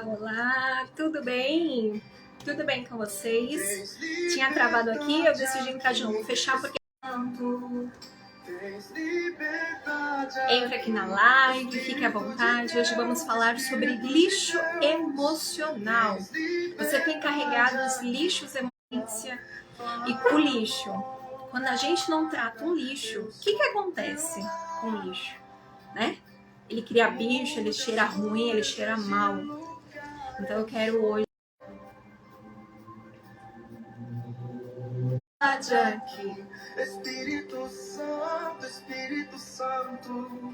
Olá, tudo bem? Tudo bem com vocês? Tinha travado aqui, eu decidi entrar de novo, fechar porque... Entra aqui na live, fique à vontade. Hoje vamos falar sobre lixo emocional. Você tem carregado os lixos emocionais e o lixo. Quando a gente não trata um lixo, o que acontece com o lixo? Né? Ele cria bicho, ele cheira ruim, ele cheira mal. Então eu quero hoje aqui. Espírito Santo,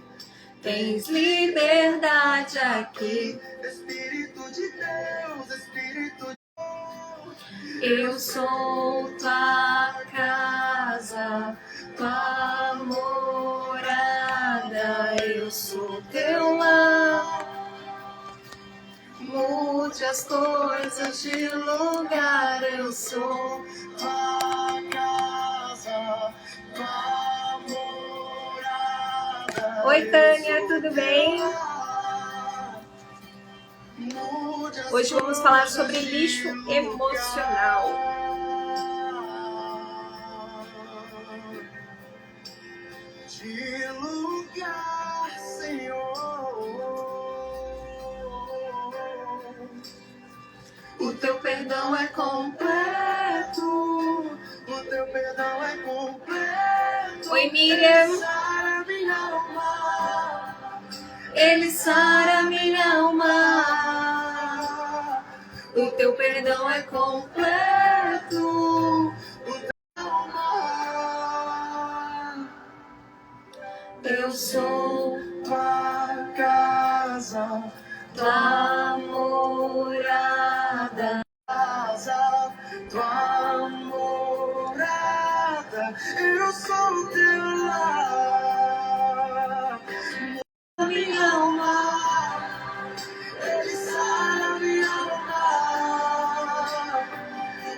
Tens liberdade aqui. Espírito de Deus, Espírito de... Eu sou tua casa, tua morada, eu sou teu lar. Mude as coisas de lugar, eu sou tua casa, tua morada. Oi, Tânia, tudo bem? Hoje vamos falar sobre lixo emocional. De lugar, Senhor. O teu perdão é completo. O teu perdão é completo. Oi, Miriam. Sara minha alma. Ele sara minha alma. O teu perdão é completo. Eu sou tua casa, tua morada. casa, tua morada. Eu sou teu lar. Minha alma. Ele sara minha alma.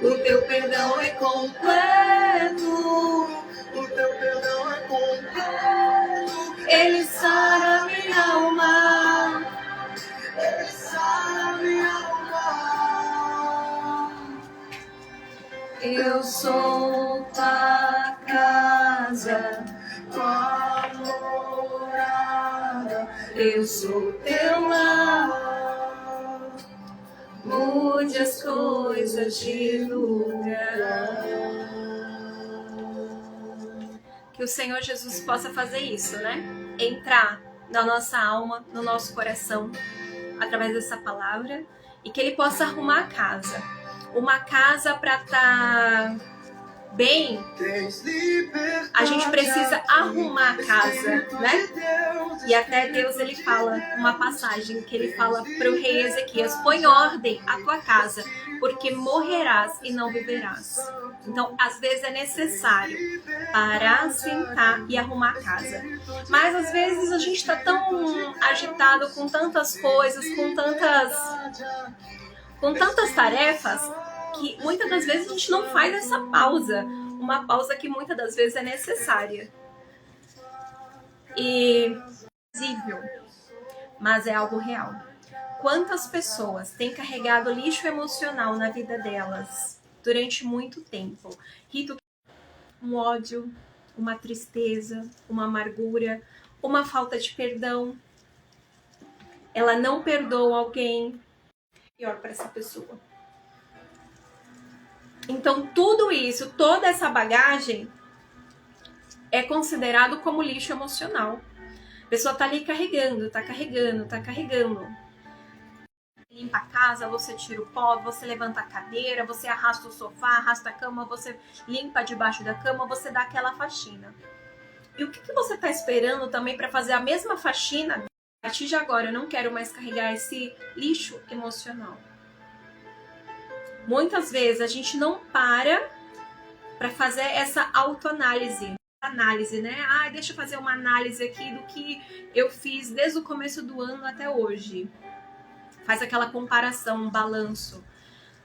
O teu perdão é completo. O teu perdão é completo. Ele sara minha alma. Ele sara minha alma. Eu sou tua casa, Tua morada. eu sou teu lar. Mude as coisas de lugar. Que o Senhor Jesus possa fazer isso, né? Entrar na nossa alma, no nosso coração, através dessa palavra, e que Ele possa arrumar a casa. Uma casa para estar bem, a gente precisa arrumar a casa, né? E até Deus, Ele fala, uma passagem que Ele fala para o rei Ezequias: põe ordem à tua casa, porque morrerás e não viverás. Então, às vezes é necessário parar, sentar e arrumar a casa. Mas às vezes a gente está tão agitado com tantas coisas, com tantas tarefas, que muitas das vezes a gente não faz essa pausa. Uma pausa que muitas das vezes é necessária. E visível, mas é algo real. Quantas pessoas têm carregado lixo emocional na vida delas durante muito tempo? Um ódio, uma tristeza, uma amargura, uma falta de perdão. Ela não perdoa alguém. Pior para essa pessoa. Então tudo isso, toda essa bagagem é considerado como lixo emocional. A pessoa tá ali carregando, tá carregando. Limpa a casa, você tira o pó, você levanta a cadeira, você arrasta o sofá, arrasta a cama, você limpa debaixo da cama, você dá aquela faxina. E o que você tá esperando também para fazer a mesma faxina? A partir de agora eu não quero mais carregar esse lixo emocional. Muitas vezes a gente não para fazer essa autoanálise. Análise, né? Deixa eu fazer uma análise aqui do que eu fiz desde o começo do ano até hoje. Faz aquela comparação, um balanço.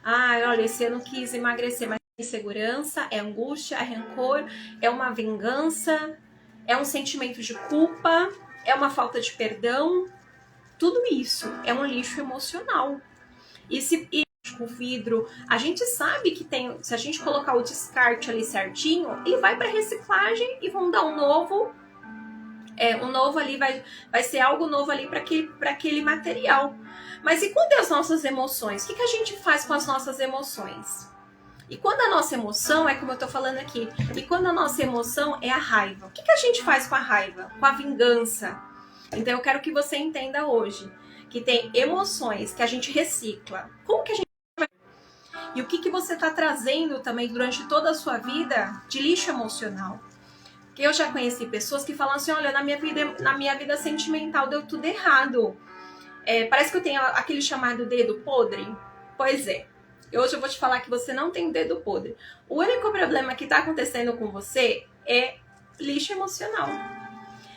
Olha, esse ano quis emagrecer, mas é insegurança, é angústia, é rancor, é uma vingança, é um sentimento de culpa, é uma falta de perdão. tudo isso é um lixo emocional. E o vidro, a gente sabe que tem, se a gente colocar o descarte ali certinho, ele vai para reciclagem e vão dar um novo ali, vai ser algo novo ali para aquele material. Mas e quando é as nossas emoções? O que a gente faz com as nossas emoções? E quando a nossa emoção, é como eu tô falando aqui, e quando a nossa emoção é a raiva, o que a gente faz com a raiva? Com a vingança. Então eu quero que você entenda hoje que tem emoções que a gente recicla. Como que a gente vai? E o que você tá trazendo também durante toda a sua vida de lixo emocional? Porque eu já conheci pessoas que falam assim, olha, na minha vida sentimental deu tudo errado. Parece que eu tenho aquele chamado dedo podre. Pois é. Hoje eu vou te falar que você não tem dedo podre. O único problema que está acontecendo com você é lixo emocional.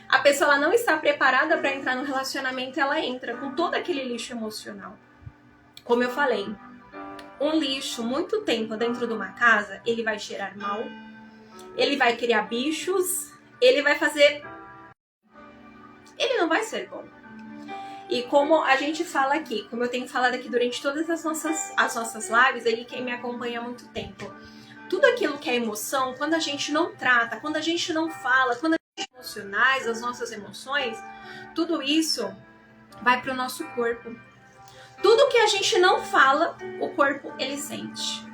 A pessoa ela não está preparada para entrar no relacionamento, ela entra com todo aquele lixo emocional. Como eu falei, um lixo muito tempo dentro de uma casa, ele vai cheirar mal, ele vai criar bichos, ele não vai ser bom. E como a gente fala aqui, como eu tenho falado aqui durante todas as nossas lives, aí quem me acompanha há muito tempo, tudo aquilo que é emoção, quando a gente não trata, quando a gente não fala, quando a gente é emocionais, as nossas emoções, tudo isso vai para o nosso corpo. Tudo que a gente não fala, o corpo ele sente.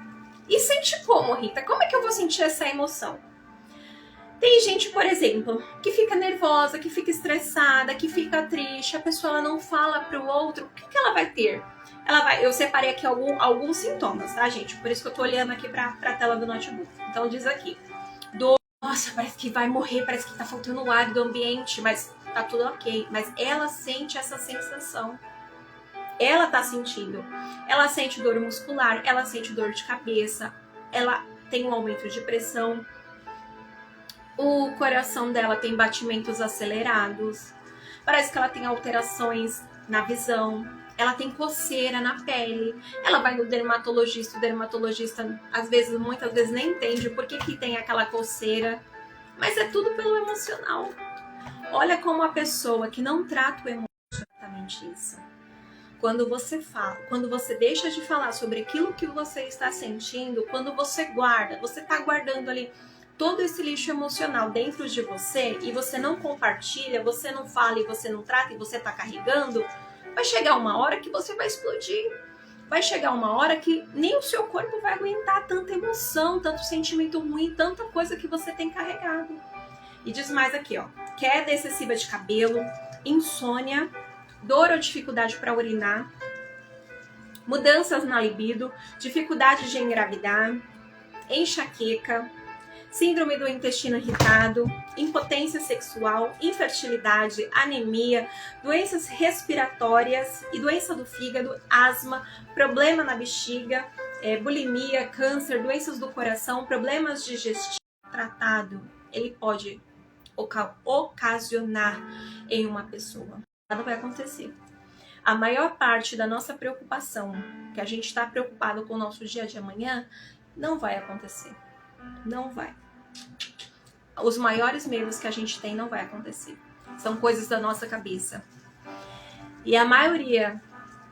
E sente como, Rita? Como é que eu vou sentir essa emoção? Tem gente, por exemplo, que fica nervosa, que fica estressada, que fica triste, a pessoa ela não fala para o outro, o que ela vai ter? Eu separei aqui alguns sintomas, tá, gente? Por isso que eu tô olhando aqui para a tela do notebook. Então diz aqui, nossa, parece que vai morrer, parece que tá faltando ar do ambiente, mas tá tudo ok. Mas ela sente essa sensação. Ela tá sentindo. Ela sente dor muscular, ela sente dor de cabeça, ela tem um aumento de pressão. O coração dela tem batimentos acelerados. Parece que ela tem alterações na visão. Ela tem coceira na pele. Ela vai no dermatologista. O dermatologista, muitas vezes, nem entende por que tem aquela coceira. Mas é tudo pelo emocional. Olha como a pessoa que não trata o emocional é exatamente isso. Quando você deixa de falar sobre aquilo que você está sentindo, quando você guarda, você está guardando ali todo esse lixo emocional dentro de você e você não compartilha, você não fala e você não trata e você tá carregando, vai chegar uma hora que você vai explodir. Vai chegar uma hora que nem o seu corpo vai aguentar tanta emoção, tanto sentimento ruim, tanta coisa que você tem carregado. E diz mais aqui, ó, queda excessiva de cabelo, insônia, dor ou dificuldade para urinar, mudanças na libido, dificuldade de engravidar, enxaqueca, síndrome do intestino irritado, impotência sexual, infertilidade, anemia, doenças respiratórias e doença do fígado, asma, problema na bexiga, bulimia, câncer, doenças do coração, problemas digestivos. Tratado, ele pode ocasionar em uma pessoa. Nada vai acontecer. A maior parte da nossa preocupação, que a gente está preocupado com o nosso dia de amanhã, não vai acontecer. Não vai. Os maiores medos que a gente tem não vai acontecer. São coisas da nossa cabeça. E a maioria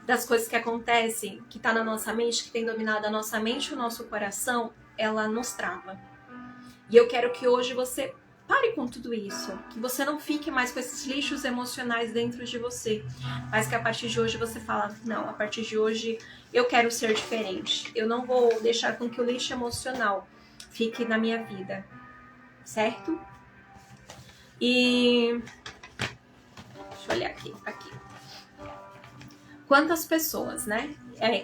das coisas que acontecem, que está na nossa mente, que tem dominado a nossa mente e o nosso coração, ela nos trava. E eu quero que hoje você pare com tudo isso. Que você não fique mais com esses lixos emocionais dentro de você. Mas que a partir de hoje você fala, não, a partir de hoje eu quero ser diferente. Eu não vou deixar com que o lixo emocional fique na minha vida, certo? E deixa eu olhar aqui. Quantas pessoas, né?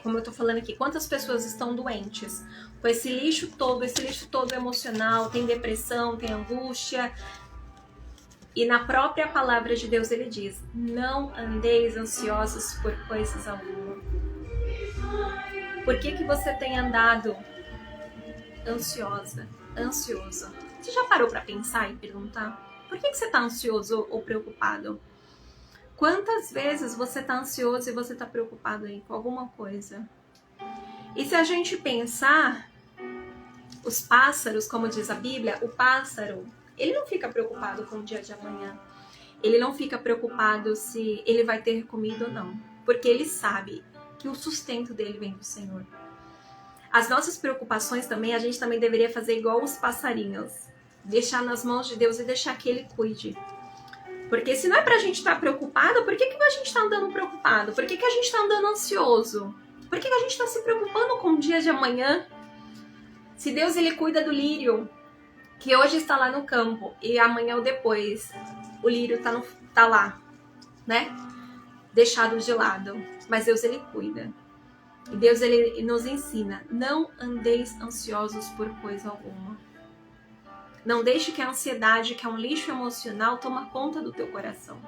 Como eu tô falando aqui, quantas pessoas estão doentes com esse lixo todo emocional, tem depressão, tem angústia. E na própria palavra de Deus ele diz, não andeis ansiosos por coisas alguma. Por que você tem andado ansioso? Você já parou para pensar e perguntar? Por que você está ansioso ou preocupado? Quantas vezes você está ansioso e você está preocupado aí com alguma coisa? E se a gente pensar, os pássaros, como diz a Bíblia, o pássaro, ele não fica preocupado com o dia de amanhã. Ele não fica preocupado se ele vai ter comida ou não, porque ele sabe que o sustento dele vem do Senhor. As nossas preocupações também, a gente também deveria fazer igual os passarinhos, deixar nas mãos de Deus e deixar que Ele cuide. Porque se não é pra gente estar preocupado, por que a gente está andando preocupado? Por que a gente está andando ansioso? Por que a gente está se preocupando com o dia de amanhã? Se Deus ele cuida do lírio, que hoje está lá no campo, e amanhã ou depois o lírio tá lá, né? Deixado de lado. Mas Deus ele cuida. E Deus ele nos ensina, não andeis ansiosos por coisa alguma. Não deixe que a ansiedade, que é um lixo emocional, toma conta do teu coração.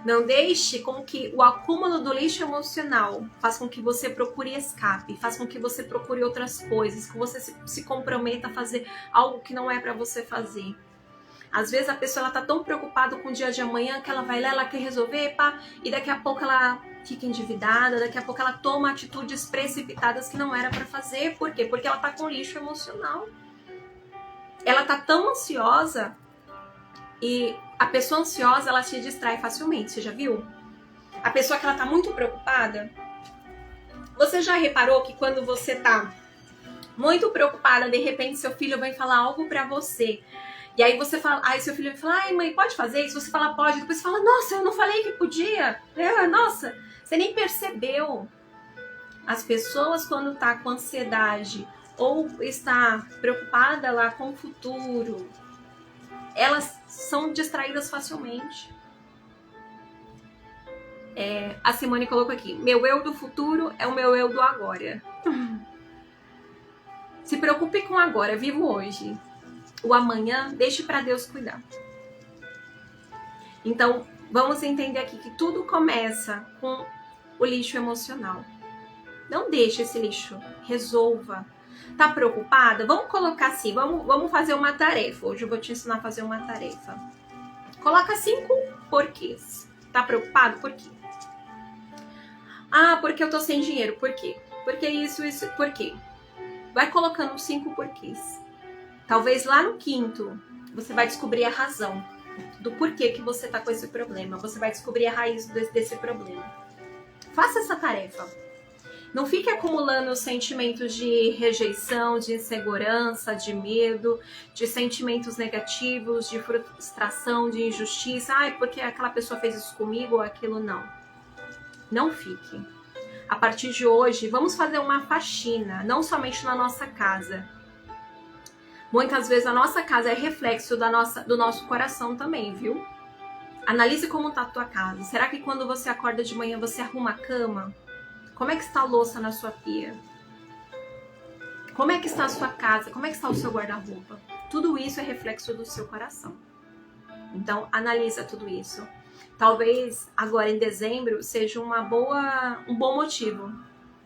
Não deixe com que o acúmulo do lixo emocional faça com que você procure escape, faça com que você procure outras coisas, que você se comprometa a fazer algo que não é para você fazer. Às vezes a pessoa está tão preocupada com o dia de amanhã que ela vai lá, ela quer resolver, pá, e daqui a pouco ela fica endividada, daqui a pouco ela toma atitudes precipitadas que não era para fazer. Por quê? Porque ela está com lixo emocional. Ela está tão ansiosa e a pessoa ansiosa, ela se distrai facilmente, você já viu? A pessoa que ela tá muito preocupada, você já reparou que quando você tá muito preocupada, de repente seu filho vem falar algo pra você, e aí você fala, aí seu filho vem falar, ai mãe, pode fazer isso? Você fala, pode, depois você fala, nossa, eu não falei que podia, nossa, você nem percebeu. As pessoas quando tá com ansiedade ou está preocupada lá com o futuro, elas são distraídas facilmente. A Simone colocou aqui, meu eu do futuro é o meu eu do agora. Se preocupe com o agora, viva hoje. O amanhã, deixe para Deus cuidar. Então, vamos entender aqui que tudo começa com o lixo emocional. Não deixe esse lixo, resolva. Tá preocupada? Vamos colocar assim, vamos fazer uma tarefa. Hoje eu vou te ensinar a fazer uma tarefa. Coloca 5 porquês. Tá preocupado? Por quê? Ah, porque eu tô sem dinheiro. Por quê? Porque isso, por quê? Vai colocando 5 porquês. Talvez lá no 5º você vai descobrir a razão do porquê que você tá com esse problema. Você vai descobrir a raiz desse problema. Faça essa tarefa. Não fique acumulando sentimentos de rejeição, de insegurança, de medo, de sentimentos negativos, de frustração, de injustiça. Ai, porque aquela pessoa fez isso comigo ou aquilo não. Não fique. A partir de hoje, vamos fazer uma faxina, não somente na nossa casa. Muitas vezes a nossa casa é reflexo do nosso coração também, viu? Analise como está a tua casa. Será que quando você acorda de manhã você arruma a cama? Como é que está a louça na sua pia? Como é que está a sua casa? Como é que está o seu guarda-roupa? Tudo isso é reflexo do seu coração. Então, analisa tudo isso. Talvez agora em dezembro seja um bom motivo,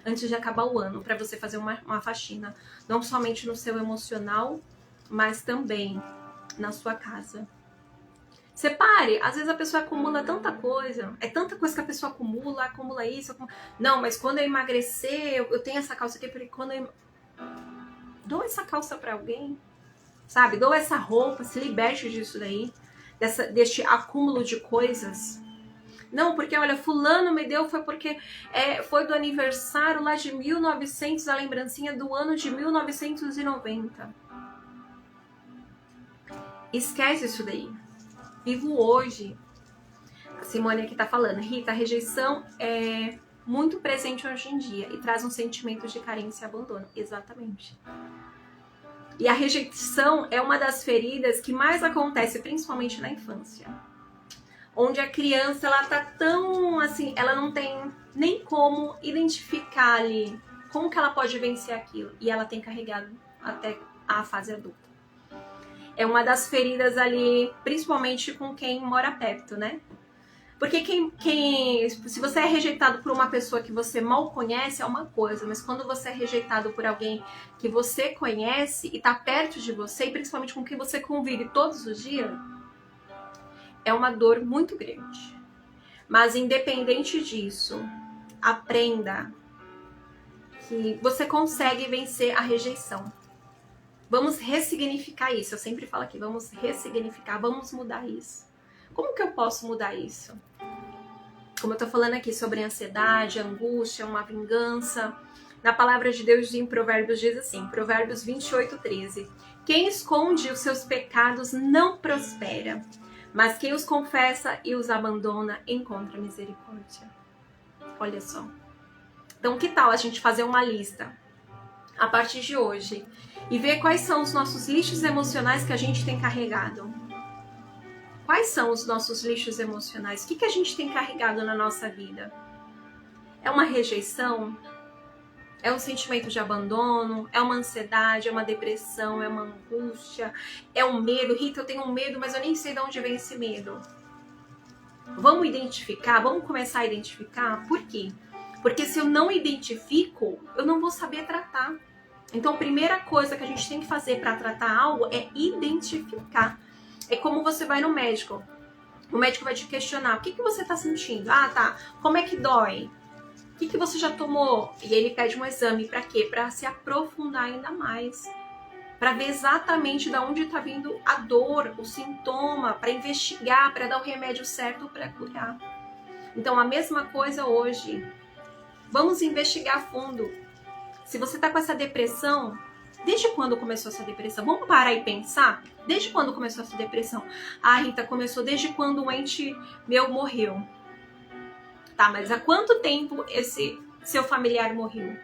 antes de acabar o ano, para você fazer uma faxina. Não somente no seu emocional, mas também na sua casa. Separe, às vezes a pessoa acumula tanta coisa, é tanta coisa que a pessoa acumula isso, não, mas quando eu emagrecer, eu tenho essa calça aqui, porque quando eu dou essa calça pra alguém, sabe, dou essa roupa, se liberte disso daí, deste acúmulo de coisas. Não, porque olha, fulano me deu, foi porque foi do aniversário lá de 1900, a lembrancinha do ano de 1990. Esquece isso daí. Vivo hoje. A Simone aqui tá falando, Rita, a rejeição é muito presente hoje em dia e traz um sentimento de carência e abandono. Exatamente. E a rejeição é uma das feridas que mais acontece, principalmente na infância. Onde a criança, ela tá tão assim, ela não tem nem como identificar ali como que ela pode vencer aquilo. E ela tem carregado até a fase adulta. É uma das feridas ali, principalmente com quem mora perto, né? Porque se você é rejeitado por uma pessoa que você mal conhece, é uma coisa. Mas quando você é rejeitado por alguém que você conhece e tá perto de você, e principalmente com quem você convive todos os dias, é uma dor muito grande. Mas independente disso, aprenda que você consegue vencer a rejeição. Vamos ressignificar isso. Eu sempre falo aqui, vamos ressignificar, vamos mudar isso. Como que eu posso mudar isso? Como eu tô falando aqui sobre ansiedade, angústia, uma vingança, na palavra de Deus em Provérbios diz assim, Provérbios 28:13. Quem esconde os seus pecados não prospera, mas quem os confessa e os abandona encontra misericórdia. Olha só. Então, que tal a gente fazer uma lista a partir de hoje e ver quais são os nossos lixos emocionais que a gente tem carregado? Quais são os nossos lixos emocionais? O que a gente tem carregado na nossa vida? É uma rejeição? É um sentimento de abandono? É uma ansiedade? É uma depressão? É uma angústia? É um medo? Rita, eu tenho um medo, mas eu nem sei de onde vem esse medo. Vamos identificar? Vamos começar a identificar? Por quê? Porque se eu não identifico, eu não vou saber tratar. Então, a primeira coisa que a gente tem que fazer para tratar algo é identificar. É como você vai no médico. O médico vai te questionar, o que você está sentindo? Ah, tá. Como é que dói? O que você já tomou? E ele pede um exame para quê? Para se aprofundar ainda mais. Para ver exatamente de onde está vindo a dor, o sintoma, para investigar, para dar o remédio certo para curar. Então, a mesma coisa hoje. Vamos investigar a fundo. Se você está com essa depressão, desde quando começou essa depressão? Vamos parar e pensar? Desde quando começou essa depressão? Ah, Rita, começou desde quando um ente meu morreu. Tá, mas há quanto tempo esse seu familiar morreu?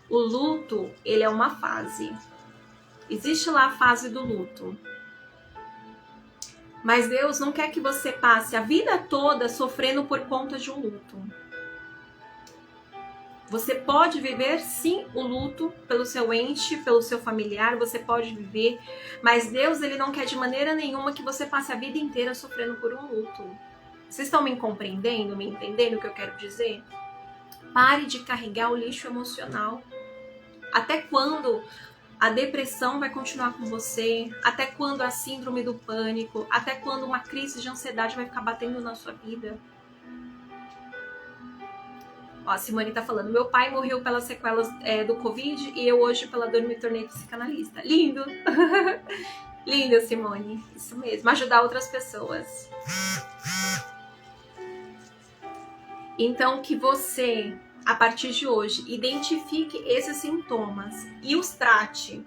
O luto, ele é uma fase. Existe lá a fase do luto. Mas Deus não quer que você passe a vida toda sofrendo por conta de um luto. Você pode viver, sim, o luto pelo seu ente, pelo seu familiar, você pode viver, mas Deus, ele não quer de maneira nenhuma que você passe a vida inteira sofrendo por um luto. Vocês estão me compreendendo, me entendendo o que eu quero dizer? Pare de carregar o lixo emocional. Até quando a depressão vai continuar com você? Até quando a síndrome do pânico? Até quando uma crise de ansiedade vai ficar batendo na sua vida? Ó, a Simone tá falando, meu pai morreu pelas sequelas do Covid e eu hoje pela dor me tornei psicanalista. Lindo! Lindo, Simone. Isso mesmo, ajudar outras pessoas. Então, que você, a partir de hoje, identifique esses sintomas e os trate.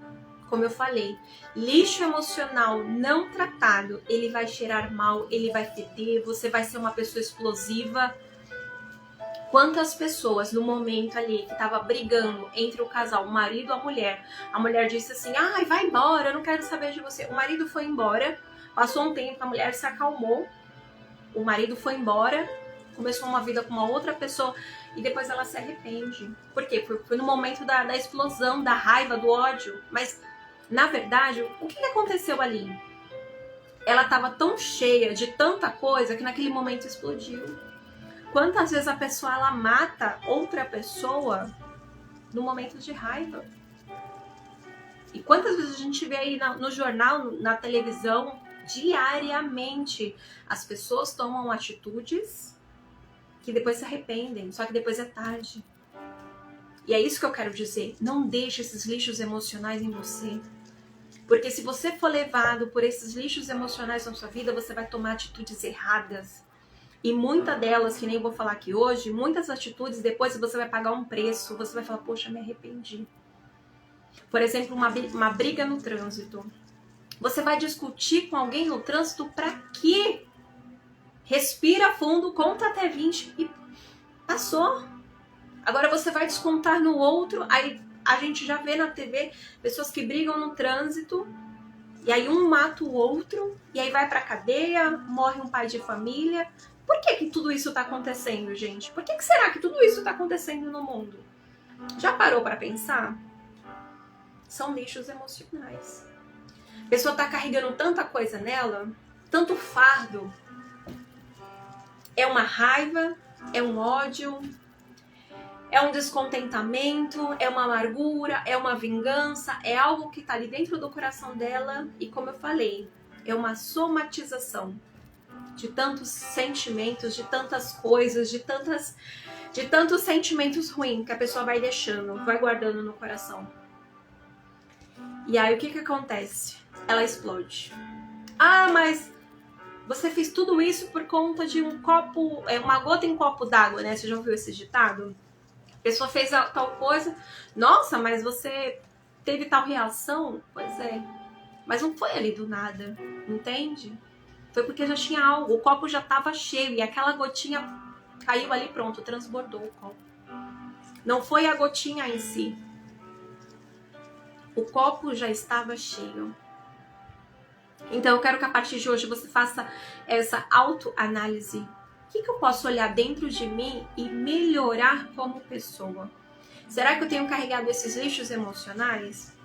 Como eu falei, lixo emocional não tratado, ele vai cheirar mal, ele vai feder, você vai ser uma pessoa explosiva. Quantas pessoas no momento ali que tava brigando entre o casal, o marido e a mulher disse assim, ai, vai embora, eu não quero saber de você. O marido foi embora, passou um tempo, a mulher se acalmou, o marido foi embora, começou uma vida com uma outra pessoa e depois ela se arrepende. Por quê? Foi no momento da explosão, da raiva, do ódio. Mas, na verdade, o que aconteceu ali? Ela tava tão cheia de tanta coisa que naquele momento explodiu. Quantas vezes a pessoa ela mata outra pessoa no momento de raiva? E quantas vezes a gente vê aí no jornal, na televisão, diariamente, as pessoas tomam atitudes que depois se arrependem, só que depois é tarde. E é isso que eu quero dizer, não deixe esses lixos emocionais em você. Porque se você for levado por esses lixos emocionais na sua vida, você vai tomar atitudes erradas. E muitas delas, que nem vou falar aqui hoje, muitas atitudes, depois você vai pagar um preço, você vai falar, poxa, me arrependi. Por exemplo, uma briga no trânsito. Você vai discutir com alguém no trânsito pra quê? Respira fundo, conta até 20 e passou. Agora você vai descontar no outro, aí a gente já vê na TV pessoas que brigam no trânsito, e aí um mata o outro, e aí vai pra cadeia, morre um pai de família. Por que tudo isso está acontecendo, gente? Por que será que tudo isso está acontecendo no mundo? Já parou para pensar? São lixos emocionais. A pessoa está carregando tanta coisa nela, tanto fardo. É uma raiva, é um ódio, é um descontentamento, é uma amargura, é uma vingança, é algo que está ali dentro do coração dela e, como eu falei, é uma somatização de tantos sentimentos, de tantas coisas, de tantos sentimentos ruins que a pessoa vai deixando, vai guardando no coração. E aí o que acontece? Ela explode. Ah, mas Você fez tudo isso por conta de um copo, uma gota em copo d'água, né? Você já ouviu esse ditado? A pessoa fez tal coisa, nossa, mas você teve tal reação? Pois é, mas não foi ali do nada, entende? Foi porque já tinha algo, o copo já estava cheio e aquela gotinha caiu ali, pronto, transbordou o copo. Não foi a gotinha em si. O copo já estava cheio. Então eu quero que a partir de hoje você faça essa autoanálise. O que eu posso olhar dentro de mim e melhorar como pessoa? Será que eu tenho carregado esses lixos emocionais?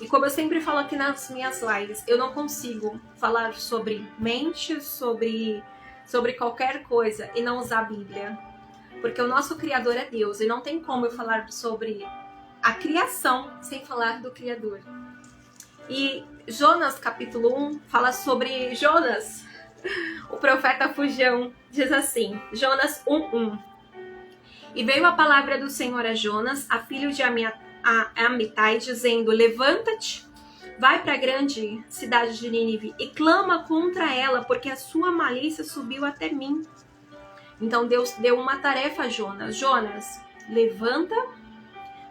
E como eu sempre falo aqui nas minhas lives, eu não consigo falar sobre mente, sobre qualquer coisa e não usar a Bíblia. Porque o nosso Criador é Deus e não tem como eu falar sobre a criação sem falar do Criador. E Jonas capítulo 1 fala sobre Jonas, o profeta fujão, diz assim, Jonas 1:1. E veio a palavra do Senhor a Jonas, a filho de Amitai, dizendo, levanta-te, vai para a grande cidade de Nínive e clama contra ela, porque a sua malícia subiu até mim. Então Deus deu uma tarefa a Jonas. Jonas, levanta,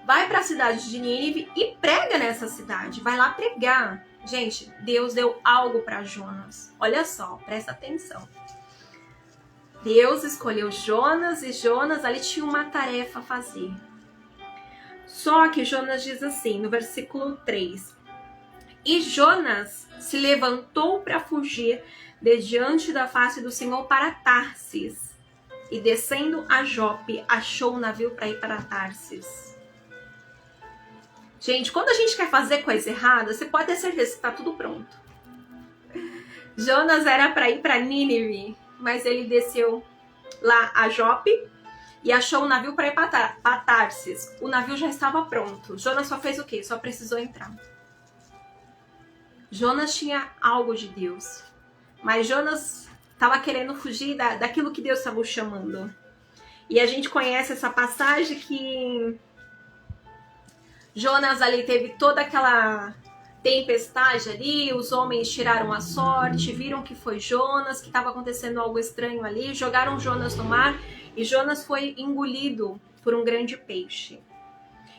vai para a cidade de Nínive e prega nessa cidade. Vai lá pregar. Gente, Deus deu algo para Jonas. Olha só, presta atenção. Deus escolheu Jonas e Jonas ali tinha uma tarefa a fazer. Só que Jonas diz assim, no versículo 3. E Jonas se levantou para fugir de diante da face do Senhor para Tarsis. E descendo a Jope, achou um navio para ir para Tarsis. Gente, quando a gente quer fazer coisa errada, você pode ter certeza que está tudo pronto. Jonas era para ir para Nínive, mas ele desceu lá a Jope e achou um navio para ir para Tarsis. O navio já estava pronto. Jonas só fez o quê? Só precisou entrar. Jonas tinha algo de Deus, mas Jonas estava querendo fugir daquilo que Deus estava o chamando. E a gente conhece essa passagem que Jonas ali teve toda aquela tempestade ali, os homens tiraram a sorte, viram que foi Jonas, que estava acontecendo algo estranho ali, jogaram Jonas no mar e Jonas foi engolido por um grande peixe.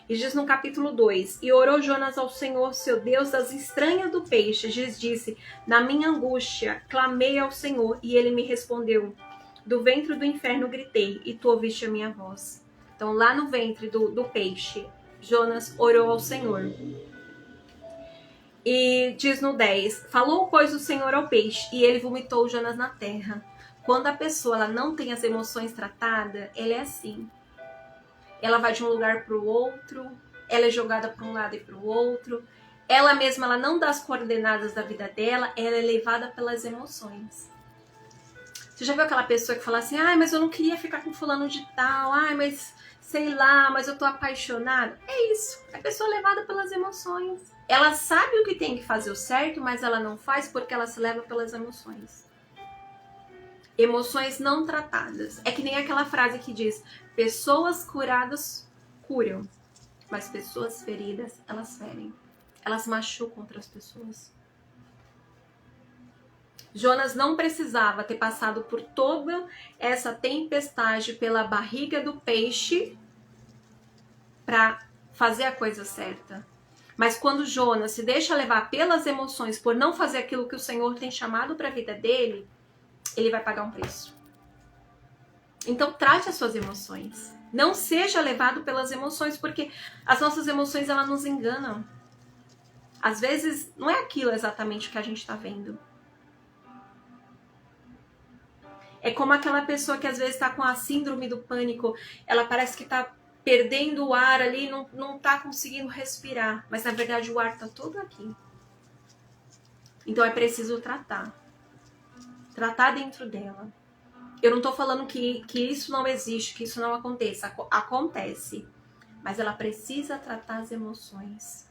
E diz no capítulo 2, e orou Jonas ao Senhor, seu Deus, das entranhas do peixe, disse, na minha angústia, clamei ao Senhor, e ele me respondeu, do ventre do inferno gritei, e tu ouviste a minha voz. Então lá no ventre do peixe, Jonas orou ao Senhor. E diz no 10, falou pois o Senhor ao peixe, e ele vomitou Jonas na terra. Quando a pessoa ela não tem as emoções tratadas, ela é assim. Ela vai de um lugar para o outro, ela é jogada para um lado e para o outro. Ela mesma ela não dá as coordenadas da vida dela, ela é levada pelas emoções. Você já viu aquela pessoa que fala assim, ai, mas eu não queria ficar com fulano de tal, ai, mas sei lá, mas eu tô apaixonada. É isso, a pessoa é levada pelas emoções. Ela sabe o que tem que fazer o certo, mas ela não faz porque ela se leva pelas emoções. Emoções não tratadas. É que nem aquela frase que diz, pessoas curadas curam, mas pessoas feridas, elas ferem. Elas machucam outras pessoas. Jonas não precisava ter passado por toda essa tempestade pela barriga do peixe para fazer a coisa certa. Mas quando Jonas se deixa levar pelas emoções por não fazer aquilo que o Senhor tem chamado para a vida dele, ele vai pagar um preço. Então trate as suas emoções. Não seja levado pelas emoções, porque as nossas emoções elas nos enganam. Às vezes não é aquilo exatamente que a gente está vendo. É como aquela pessoa que às vezes está com a síndrome do pânico, ela parece que está perdendo o ar ali, não está conseguindo respirar, mas na verdade o ar está todo aqui. Então é preciso tratar dentro dela. Eu não estou falando que isso não existe, que isso não aconteça, acontece, mas ela precisa tratar as emoções.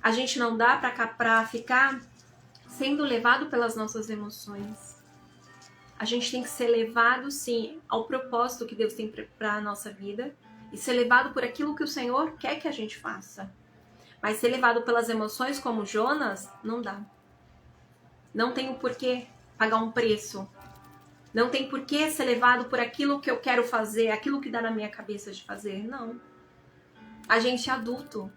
A gente não dá para ficar sendo levado pelas nossas emoções. A gente tem que ser levado, sim, ao propósito que Deus tem para a nossa vida e ser levado por aquilo que o Senhor quer que a gente faça. Mas ser levado pelas emoções como Jonas, não dá. Não tem o porquê pagar um preço. Não tem por que ser levado por aquilo que eu quero fazer, aquilo que dá na minha cabeça de fazer. Não. A gente é adulto.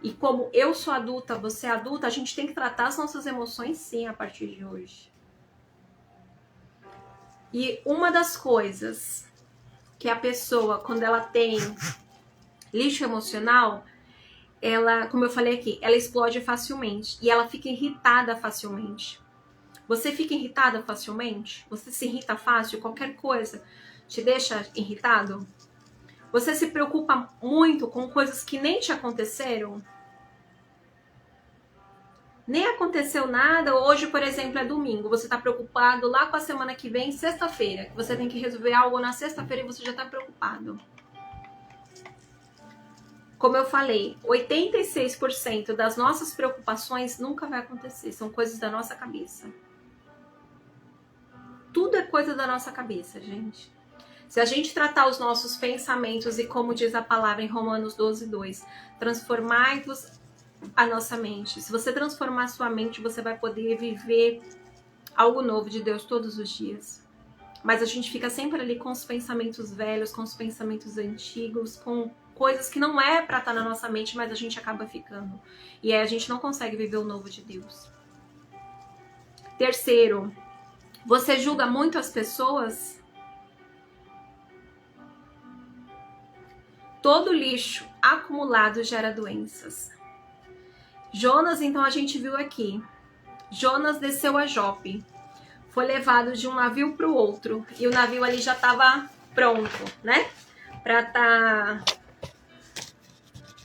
E como eu sou adulta, você é adulta, a gente tem que tratar as nossas emoções sim a partir de hoje. E uma das coisas que a pessoa, quando ela tem lixo emocional, ela, como eu falei aqui, ela explode facilmente e ela fica irritada facilmente. Você fica irritada facilmente? Você se irrita fácil? Qualquer coisa te deixa irritado? Você se preocupa muito com coisas que nem te aconteceram? Nem aconteceu nada. Hoje, por exemplo, é domingo. Você tá preocupado lá com a semana que vem, sexta-feira. Você tem que resolver algo na sexta-feira e você já tá preocupado. Como eu falei, 86% das nossas preocupações nunca vai acontecer. São coisas da nossa cabeça. Tudo é coisa da nossa cabeça, gente. Se a gente tratar os nossos pensamentos e como diz a palavra em Romanos 12:2, transformai-vos a nossa mente. Se você transformar a sua mente, você vai poder viver algo novo de Deus todos os dias. Mas a gente fica sempre ali com os pensamentos velhos, com os pensamentos antigos, com coisas que não é pra estar na nossa mente, mas a gente acaba ficando. E aí a gente não consegue viver o novo de Deus. Terceiro, você julga muito as pessoas? Todo lixo acumulado gera doenças. Jonas, então, a gente viu aqui. Jonas desceu a Jope. Foi levado de um navio para o outro. E o navio ali já estava pronto, né? Para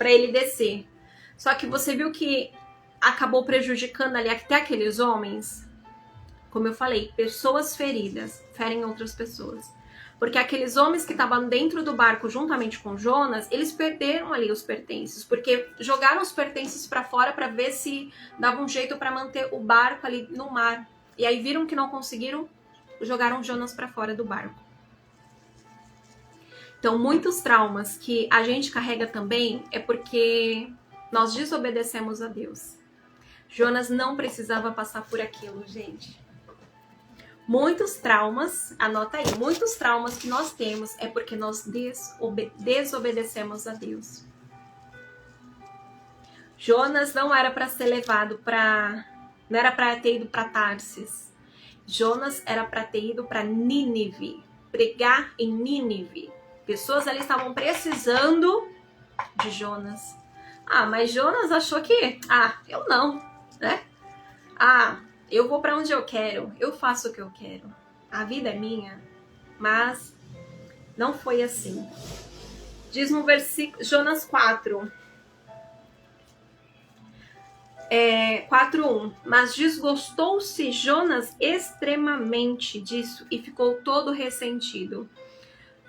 ele descer. Só que você viu que acabou prejudicando ali até aqueles homens? Como eu falei, pessoas feridas ferem outras pessoas. Porque aqueles homens que estavam dentro do barco juntamente com Jonas, eles perderam ali os pertences, porque jogaram os pertences para fora para ver se dava um jeito para manter o barco ali no mar. E aí viram que não conseguiram, jogaram Jonas para fora do barco. Então, muitos traumas que a gente carrega também é porque nós desobedecemos a Deus. Jonas não precisava passar por aquilo, gente. Muitos traumas, anota aí, muitos traumas que nós temos é porque nós desobedecemos a Deus. Jonas não era para ser levado não era para ter ido para Tarsis. Jonas era para ter ido para Nínive, pregar em Nínive. Pessoas ali estavam precisando de Jonas. Ah, mas Jonas achou que, eu não, né? Eu vou para onde eu quero, eu faço o que eu quero. A vida é minha, mas não foi assim. Diz no versículo Jonas 4, 4:1. Mas desgostou-se Jonas extremamente disso e ficou todo ressentido.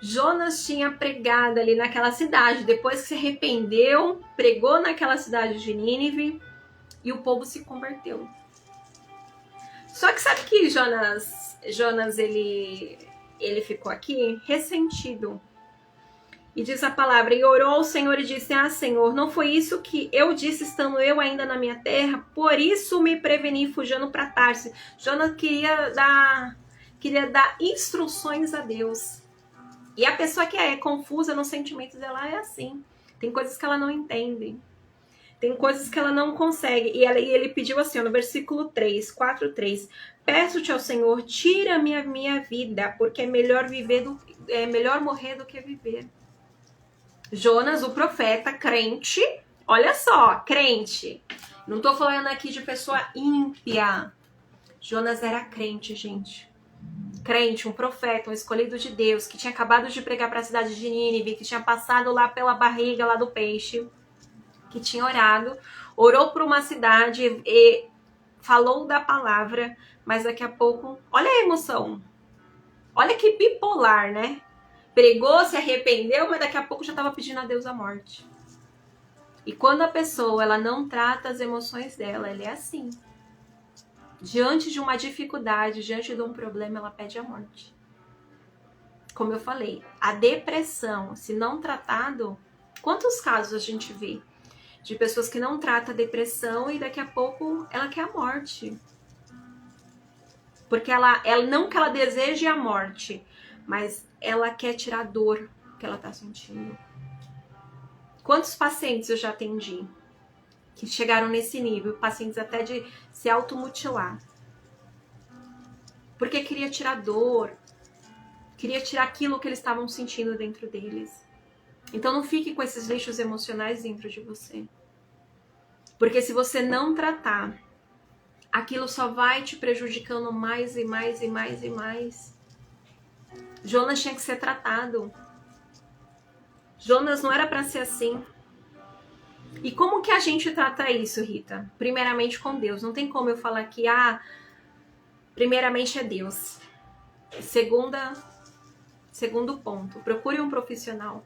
Jonas tinha pregado ali naquela cidade, depois que se arrependeu, pregou naquela cidade de Nínive e o povo se converteu. Só que sabe que Jonas ele ficou aqui ressentido. E diz a palavra, e orou ao Senhor e disse, Senhor, não foi isso que eu disse estando eu ainda na minha terra? Por isso me preveni fugindo para Tarsis. Jonas queria dar instruções a Deus. E a pessoa que é confusa nos sentimentos dela é assim. Tem coisas que ela não entende. Tem coisas que ela não consegue. E ele pediu assim, no versículo 4:3. Peço-te ao Senhor, tira-me a minha vida, porque é melhor morrer do que viver. Jonas, o profeta, crente, olha só, crente. Não tô falando aqui de pessoa ímpia. Jonas era crente, gente. Crente, um profeta, um escolhido de Deus, que tinha acabado de pregar para a cidade de Nínive, que tinha passado lá pela barriga lá do peixe, que tinha orou por uma cidade e falou da palavra, mas daqui a pouco, olha a emoção, olha que bipolar, né? Pregou, se arrependeu, mas daqui a pouco já estava pedindo a Deus a morte. E quando a pessoa ela não trata as emoções dela, ela é assim. Diante de uma dificuldade, diante de um problema, ela pede a morte. Como eu falei, a depressão, se não tratado, quantos casos a gente vê de pessoas que não tratam a depressão e daqui a pouco ela quer a morte. Porque ela não que ela deseje a morte, mas ela quer tirar a dor que ela tá sentindo. Quantos pacientes eu já atendi que chegaram nesse nível, pacientes até de se automutilar? Porque queria tirar dor, queria tirar aquilo que eles estavam sentindo dentro deles. Então não fique com esses lixos emocionais dentro de você. Porque se você não tratar, aquilo só vai te prejudicando mais e mais e mais e mais. Jonas tinha que ser tratado. Jonas não era para ser assim. E como que a gente trata isso, Rita? Primeiramente com Deus. Não tem como eu falar que, primeiramente é Deus. Segundo ponto, procure um profissional.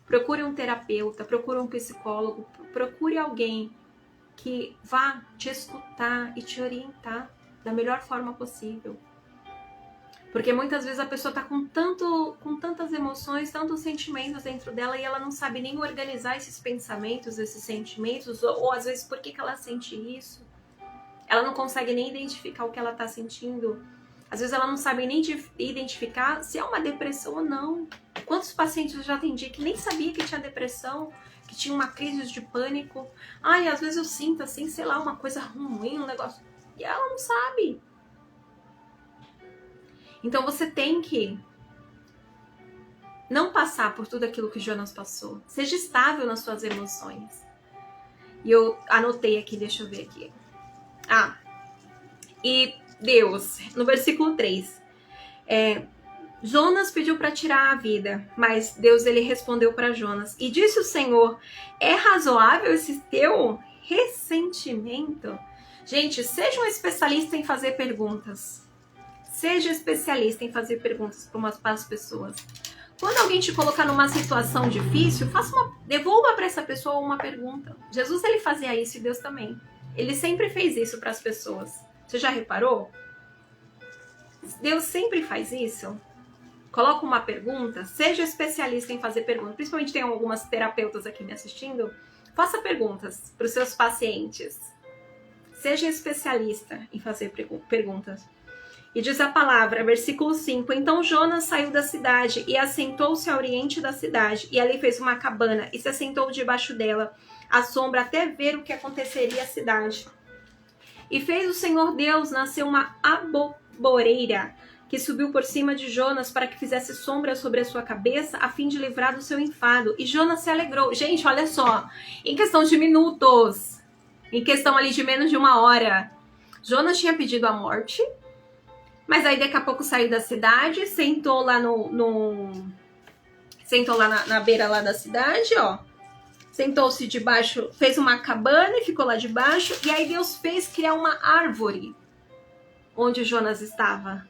Procure um terapeuta, procure um psicólogo, procure alguém que vá te escutar e te orientar da melhor forma possível. Porque muitas vezes a pessoa está com tantas emoções, tantos sentimentos dentro dela e ela não sabe nem organizar esses pensamentos, esses sentimentos, ou às vezes por que ela sente isso. Ela não consegue nem identificar o que ela está sentindo. Às vezes ela não sabe nem identificar se é uma depressão ou não. Quantos pacientes eu já atendi que nem sabia que tinha depressão, que tinha uma crise de pânico. Às vezes eu sinto assim, sei lá, uma coisa ruim, um negócio. E ela não sabe. Então você tem que não passar por tudo aquilo que Jonas passou. Seja estável nas suas emoções. E eu anotei aqui, deixa eu ver aqui. E Deus, no versículo 3, Jonas pediu para tirar a vida, mas Deus ele respondeu para Jonas. E disse o Senhor, é razoável esse teu ressentimento? Gente, seja um especialista em fazer perguntas. Seja especialista em fazer perguntas para as pessoas. Quando alguém te colocar numa situação difícil, devolva para essa pessoa uma pergunta. Jesus ele fazia isso e Deus também. Ele sempre fez isso para as pessoas. Você já reparou? Deus sempre faz isso. Coloca uma pergunta, seja especialista em fazer perguntas. Principalmente tem algumas terapeutas aqui me assistindo. Faça perguntas para os seus pacientes. Seja especialista em fazer perguntas. E diz a palavra, versículo 5, então Jonas saiu da cidade e assentou-se ao oriente da cidade, e ali fez uma cabana, e se assentou debaixo dela, à sombra, até ver o que aconteceria à cidade. E fez o Senhor Deus nascer uma aboboreira, que subiu por cima de Jonas para que fizesse sombra sobre a sua cabeça, a fim de livrar do seu enfado. E Jonas se alegrou. Gente, olha só, em questão de minutos, em questão ali de menos de 1 hora, Jonas tinha pedido a morte, mas aí daqui a pouco saiu da cidade, sentou lá sentou lá na beira lá da cidade, ó. Sentou-se debaixo, fez uma cabana e ficou lá debaixo. E aí Deus fez criar uma árvore onde Jonas estava.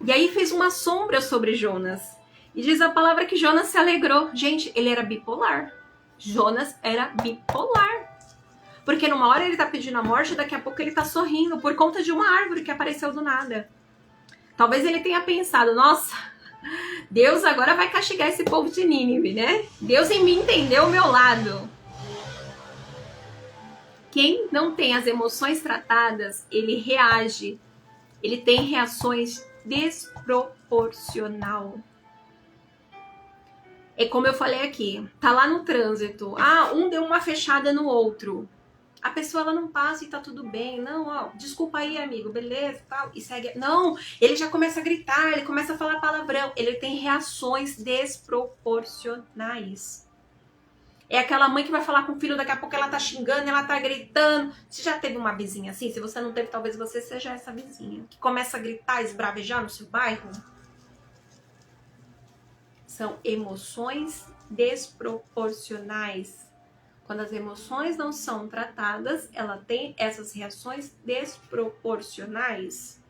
E aí fez uma sombra sobre Jonas. E diz a palavra que Jonas se alegrou. Gente, ele era bipolar. Jonas era bipolar. Porque numa hora ele tá pedindo a morte, daqui a pouco ele tá sorrindo por conta de uma árvore que apareceu do nada. Talvez ele tenha pensado, nossa, Deus agora vai castigar esse povo de Nínive, né? Deus em mim entendeu o meu lado. Quem não tem as emoções tratadas, ele reage. Ele tem reações desproporcional. É como eu falei aqui, tá lá no trânsito. Um deu uma fechada no outro. A pessoa ela não passa e tá tudo bem. Não, desculpa aí, amigo, beleza, tal. E segue. Não, ele já começa a gritar, ele começa a falar palavrão. Ele tem reações desproporcionais. É aquela mãe que vai falar com o filho, daqui a pouco ela tá xingando, ela tá gritando. Você já teve uma vizinha assim? Se você não teve, talvez você seja essa vizinha. Que começa a gritar, esbravejar no seu bairro. São emoções desproporcionais. Quando as emoções não são tratadas, ela tem essas reações desproporcionais.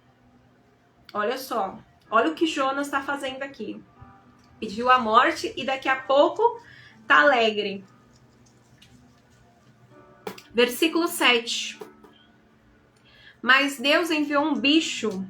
Olha só, olha o que Jonas está fazendo aqui. Pediu a morte e daqui a pouco tá alegre. Versículo 7. Mas Deus enviou um bicho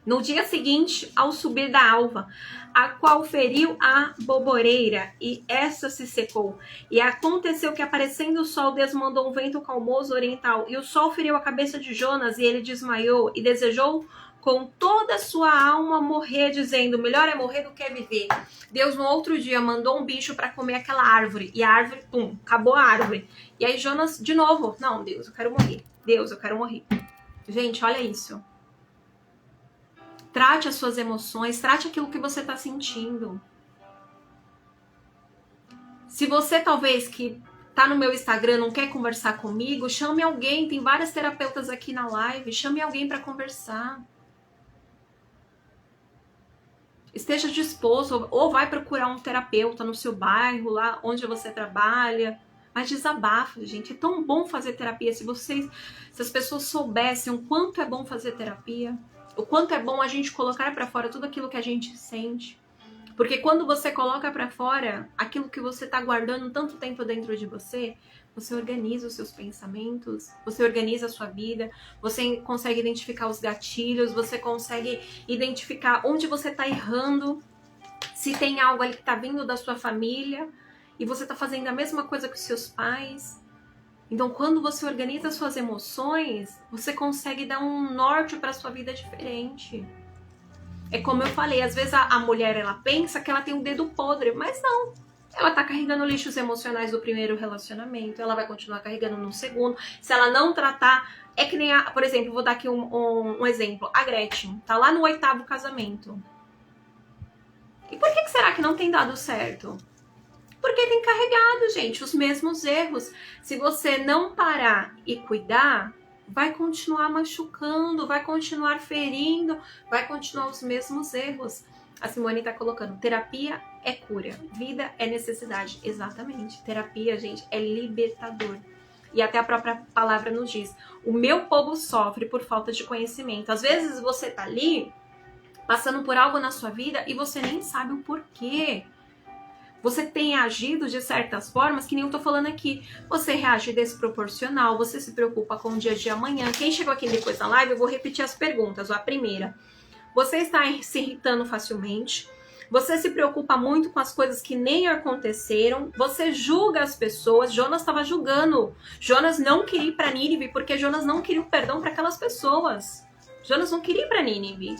No dia seguinte, ao subir da alva, a qual feriu a boboreira, e essa se secou. E aconteceu que, aparecendo o sol, Deus mandou um vento calmoso oriental, e o sol feriu a cabeça de Jonas, e ele desmaiou, e desejou com toda a sua alma morrer, dizendo, melhor é morrer do que é viver. Deus, no outro dia, mandou um bicho para comer aquela árvore, e a árvore, pum, acabou a árvore. E aí Jonas, de novo, não, Deus, eu quero morrer. Deus, eu quero morrer. Gente, olha isso. Trate as suas emoções, trate aquilo que você está sentindo. Se você talvez que tá no meu Instagram não quer conversar comigo, chame alguém, tem várias terapeutas aqui na live, chame alguém para conversar. Esteja disposto, ou vai procurar um terapeuta no seu bairro, lá onde você trabalha. Mas desabafa, gente. É tão bom fazer terapia. Se as pessoas soubessem o quanto é bom fazer terapia, o quanto é bom a gente colocar para fora tudo aquilo que a gente sente. Porque quando você coloca para fora aquilo que você tá guardando tanto tempo dentro de você, você organiza os seus pensamentos, você organiza a sua vida, você consegue identificar os gatilhos, você consegue identificar onde você tá errando, se tem algo ali que tá vindo da sua família e você tá fazendo a mesma coisa que os seus pais. Então, quando você organiza as suas emoções, você consegue dar um norte para sua vida diferente. É como eu falei, às vezes a mulher, ela pensa que ela tem um dedo podre, mas não. Ela tá carregando lixos emocionais do primeiro relacionamento, ela vai continuar carregando no segundo. Se ela não tratar, é que nem por exemplo, vou dar aqui um exemplo. A Gretchen tá lá no 8º casamento. E por que será que não tem dado certo? Porque tem carregado, gente, os mesmos erros. Se você não parar e cuidar, vai continuar machucando, vai continuar ferindo, vai continuar os mesmos erros. A Simone tá colocando, terapia é cura, vida é necessidade. Exatamente, terapia, gente, é libertador. E até a própria palavra nos diz, o meu povo sofre por falta de conhecimento. Às vezes você tá ali, passando por algo na sua vida e você nem sabe o porquê. Você tem agido de certas formas, que nem eu tô falando aqui. Você reage desproporcional, você se preocupa com o dia de amanhã. Quem chegou aqui depois da live, eu vou repetir as perguntas. A primeira, você está se irritando facilmente? Você se preocupa muito com as coisas que nem aconteceram? Você julga as pessoas? Jonas estava julgando. Jonas não queria ir para Nínive porque Jonas não queria o perdão para aquelas pessoas. Jonas não queria ir para Nínive.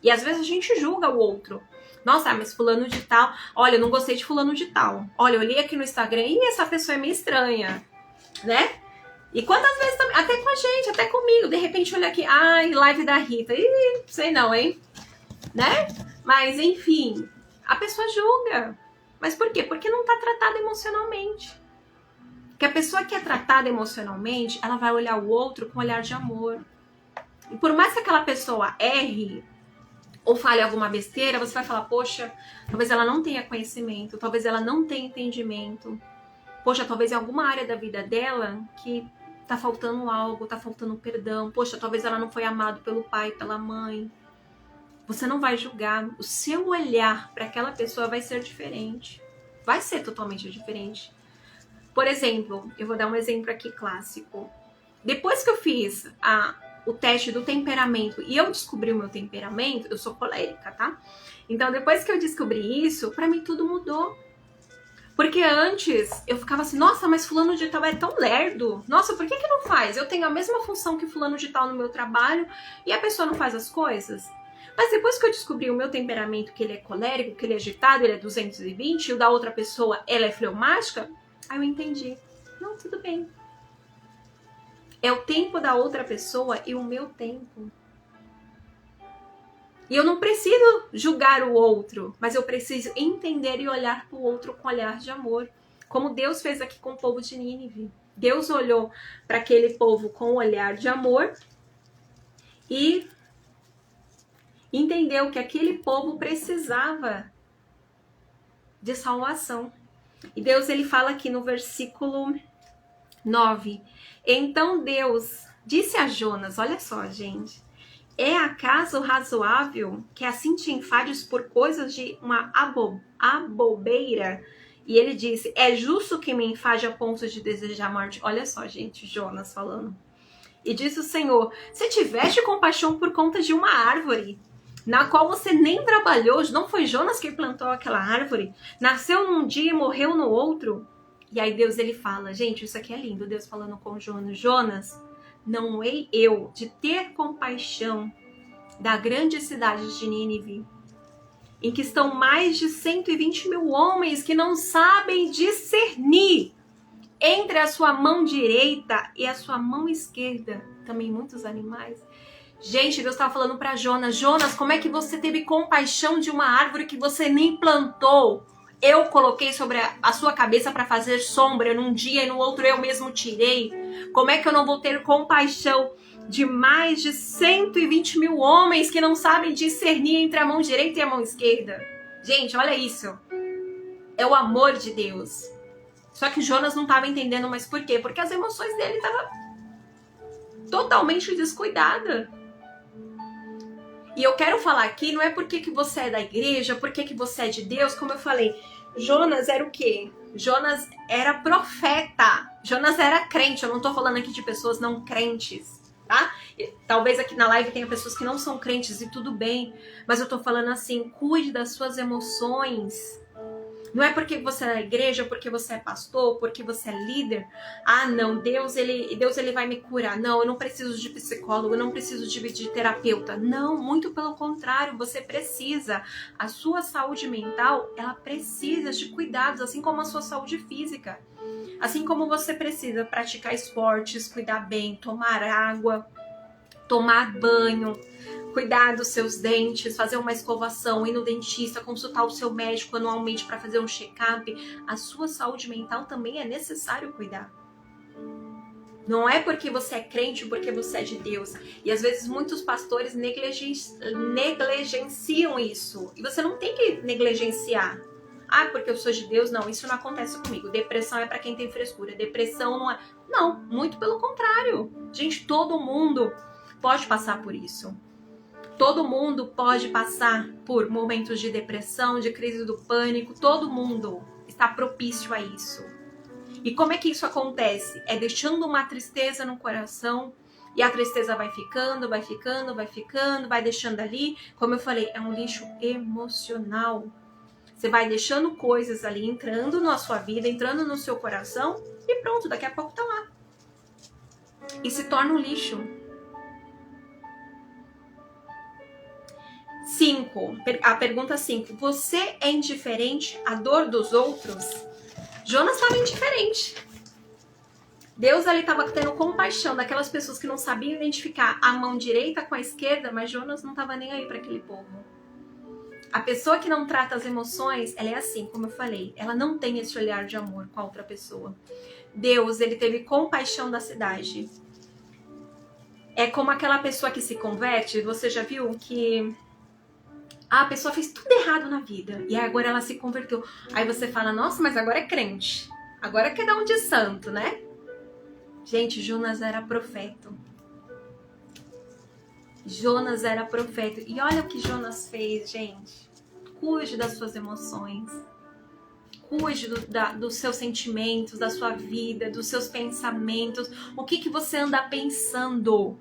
E às vezes a gente julga o outro. Nossa, mas fulano de tal, olha, eu não gostei de fulano de tal. Olha, eu olhei aqui no Instagram e essa pessoa é meio estranha, né? E quantas vezes também, até com a gente, até comigo, de repente olha aqui, ai, live da Rita, ih, sei não, hein? Né? Mas enfim, a pessoa julga. Mas por quê? Porque não tá tratada emocionalmente. Porque a pessoa que é tratada emocionalmente, ela vai olhar o outro com um olhar de amor. E por mais que aquela pessoa erre, ou fale alguma besteira, você vai falar, poxa, talvez ela não tenha conhecimento, talvez ela não tenha entendimento. Poxa, talvez em alguma área da vida dela que tá faltando algo, tá faltando perdão. Poxa, talvez ela não foi amada pelo pai, pela mãe. Você não vai julgar. O seu olhar para aquela pessoa vai ser diferente. Vai ser totalmente diferente. Por exemplo, eu vou dar um exemplo aqui clássico. Depois que eu fiz o teste do temperamento e eu descobri o meu temperamento, eu sou colérica, tá? Então, depois que eu descobri isso, pra mim tudo mudou. Porque antes eu ficava assim, nossa, mas fulano de tal é tão lerdo. Nossa, por que não faz? Eu tenho a mesma função que fulano de tal no meu trabalho e a pessoa não faz as coisas. Mas depois que eu descobri o meu temperamento, que ele é colérico, que ele é agitado, ele é 220, e o da outra pessoa, ela é fleumática, aí eu entendi. Não, tudo bem. É o tempo da outra pessoa e o meu tempo. E eu não preciso julgar o outro, mas eu preciso entender e olhar para o outro com olhar de amor. Como Deus fez aqui com o povo de Nínive. Deus olhou para aquele povo com um olhar de amor e entendeu que aquele povo precisava de salvação. E Deus, ele fala aqui no versículo 9. Então Deus disse a Jonas, olha só, gente, é acaso razoável que assim te enfades por coisas de uma abobeira? E ele disse, é justo que me enfade a ponto de desejar a morte. Olha só, gente, Jonas falando. E disse o Senhor, se tiveste compaixão por conta de uma árvore, na qual você nem trabalhou, não foi Jonas que plantou aquela árvore, nasceu num dia e morreu no outro. E aí Deus, ele fala, gente, isso aqui é lindo, Deus falando com Jonas, Jonas, não hei eu de ter compaixão da grande cidade de Nínive, em que estão mais de 120 mil homens que não sabem discernir entre a sua mão direita e a sua mão esquerda, também muitos animais. Gente, Deus estava falando para Jonas, Jonas, como é que você teve compaixão de uma árvore que você nem plantou? Eu coloquei sobre a sua cabeça para fazer sombra num dia e no outro eu mesmo tirei. Como é que eu não vou ter compaixão de mais de 120 mil homens que não sabem discernir entre a mão direita e a mão esquerda? Gente, olha isso. É o amor de Deus. Só que Jonas não estava entendendo, mas por quê? Porque as emoções dele estavam totalmente descuidadas. E eu quero falar aqui, não é porque que você é da igreja, porque que você é de Deus, como eu falei, Jonas era o quê? Jonas era profeta, Jonas era crente, eu não tô falando aqui de pessoas não crentes, tá? Talvez aqui na live tenha pessoas que não são crentes e tudo bem, mas eu tô falando assim, cuide das suas emoções. Não é porque você é da igreja, porque você é pastor, porque você é líder. Ah, não, Deus ele vai me curar. Não, eu não preciso de psicólogo, eu não preciso de terapeuta. Não, muito pelo contrário, você precisa. A sua saúde mental, ela precisa de cuidados, assim como a sua saúde física. Assim como você precisa praticar esportes, cuidar bem, tomar água, tomar banho, cuidar dos seus dentes, fazer uma escovação, ir no dentista, consultar o seu médico anualmente para fazer um check-up. A sua saúde mental também é necessário cuidar. Não é porque você é crente, porque você é de Deus. E às vezes muitos pastores negligenciam isso. E você não tem que negligenciar. Ah, porque eu sou de Deus? Não, isso não acontece comigo. Depressão é para quem tem frescura. Depressão não é... Não, muito pelo contrário. Gente, todo mundo pode passar por isso. Todo mundo pode passar por momentos de depressão, de crise do pânico. Todo mundo está propício a isso. E como é que isso acontece? É deixando uma tristeza no coração e a tristeza vai ficando, vai ficando, vai ficando, vai deixando ali. Como eu falei, é um lixo emocional. Você vai deixando coisas ali entrando na sua vida, entrando no seu coração e pronto, daqui a pouco tá lá. E se torna um lixo. 5. A pergunta 5. Você é indiferente à dor dos outros? Jonas estava indiferente. Deus ali estava tendo compaixão daquelas pessoas que não sabiam identificar a mão direita com a esquerda, mas Jonas não estava nem aí para aquele povo. A pessoa que não trata as emoções, ela é assim, como eu falei, ela não tem esse olhar de amor com a outra pessoa. Deus, ele teve compaixão da cidade. É como aquela pessoa que se converte, você já viu que a pessoa fez tudo errado na vida e agora ela se converteu. Aí você fala, nossa, mas agora é crente. Agora quer dar um de santo, né? Gente, Jonas era profeta. Jonas era profeta. E olha o que Jonas fez, gente. Cuide das suas emoções. Cuide dos seus sentimentos, da sua vida, dos seus pensamentos. O que você anda pensando?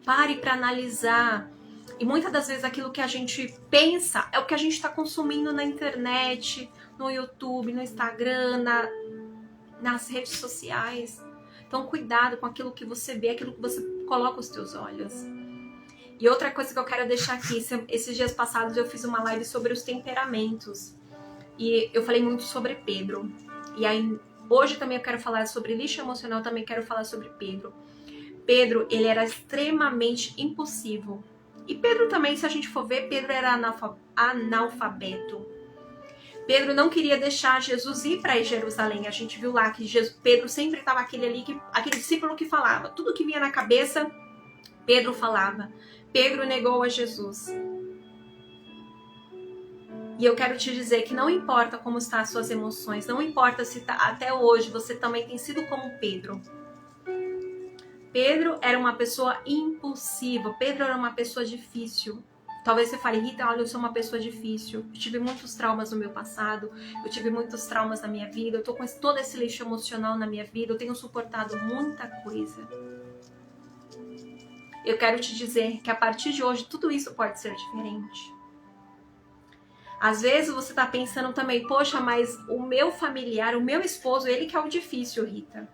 Pare para analisar. E muitas das vezes aquilo que a gente pensa é o que a gente está consumindo na internet, no YouTube, no Instagram, nas redes sociais. Então cuidado com aquilo que você vê, aquilo que você coloca os teus olhos. E outra coisa que eu quero deixar aqui, esses dias passados eu fiz uma live sobre os temperamentos. E eu falei muito sobre Pedro. E aí hoje também eu quero falar sobre lixo emocional, também quero falar sobre Pedro. Pedro, ele era extremamente impulsivo. E Pedro também, se a gente for ver, Pedro era analfabeto. Pedro não queria deixar Jesus ir para Jerusalém. A gente viu lá que Pedro sempre estava aquele discípulo que falava. Tudo que vinha na cabeça, Pedro falava. Pedro negou a Jesus. E eu quero te dizer que não importa como estão as suas emoções, não importa se até hoje você também tem sido como Pedro. Pedro era uma pessoa impulsiva, Pedro era uma pessoa difícil. Talvez você fale, Rita, olha, eu sou uma pessoa difícil, eu tive muitos traumas no meu passado, eu tive muitos traumas na minha vida, eu tô com todo esse lixo emocional na minha vida, eu tenho suportado muita coisa. eu quero te dizer que a partir de hoje tudo isso pode ser diferente. Às vezes você tá pensando também, poxa, mas o meu familiar, o meu esposo, ele que é o difícil, Rita.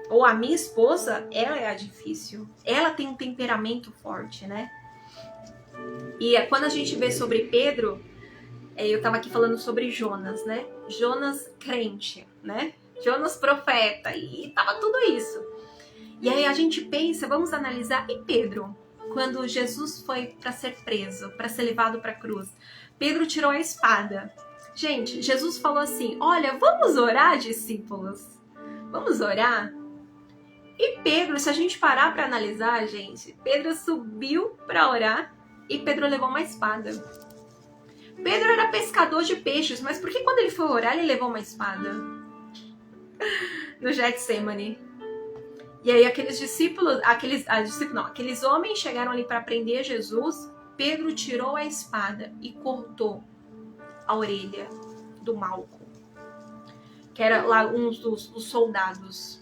Ou a minha esposa, ela é a difícil. Ela tem um temperamento forte, né? E quando a gente vê sobre Pedro, eu tava aqui falando sobre Jonas, né? Jonas crente, né? Jonas profeta, e tava tudo isso. E aí a gente pensa, vamos analisar, e Pedro? Quando Jesus foi para ser preso, para ser levado para a cruz, Pedro tirou a espada. Gente, Jesus falou assim, olha, vamos orar, discípulos? Vamos orar? E Pedro, se a gente parar para analisar, gente, Pedro subiu para orar e Pedro levou uma espada. Pedro era pescador de peixes, mas por que quando ele foi orar, ele levou uma espada? No Getsemane. E aí aqueles homens chegaram ali para prender Jesus. Pedro tirou a espada e cortou a orelha do Malco, que era lá um dos soldados.